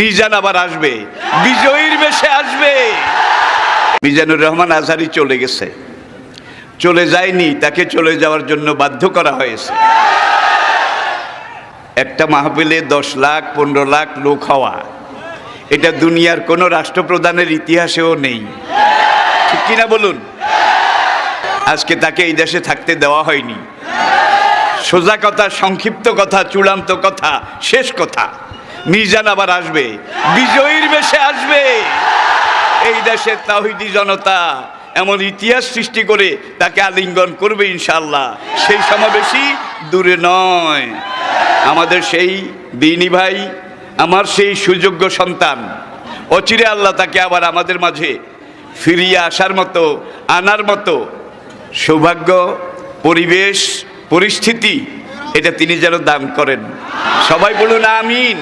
মিজান আবার আসবে, বিজয়ীর বেশে আসবে। মিজানুর রহমান আজহারি চলে গেছে, চলে যায়নি, তাকে চলে যাওয়ার জন্য বাধ্য করা হয়েছে। একটা মাহফিলে 10 লাখ 15 লাখ লোক হওয়া, এটা দুনিয়ার কোনো রাষ্ট্রপ্রধানের ইতিহাসেও নেই, ঠিক কিনা বলুন? আজকে তাকে এই দেশে থাকতে দেওয়া হয়নি। সোজা কথা, সংক্ষিপ্ত কথা, চূড়ান্ত কথা, শেষ কথা, মিজান আবার আসবে, বিজয়ীর বেশে আসবে। এই দেশের তাওহীদি জনতা এমন ইতিহাস সৃষ্টি করে তাকে আলিঙ্গন করবে ইনশাআল্লাহ। সেই সমাবেশই দূরে নয়। আমাদের সেই দিনী ভাই, আমার সেই সুযোগ্য সন্তান, অচিরে আল্লাহ তাকে আবার আমাদের মাঝে ফিরিয়ে আসার মতো, আনার মতো সৌভাগ্য, পরিবেশ, পরিস্থিতি এটা তিনি যেন দান করেন। সবাই বলুন আমিন।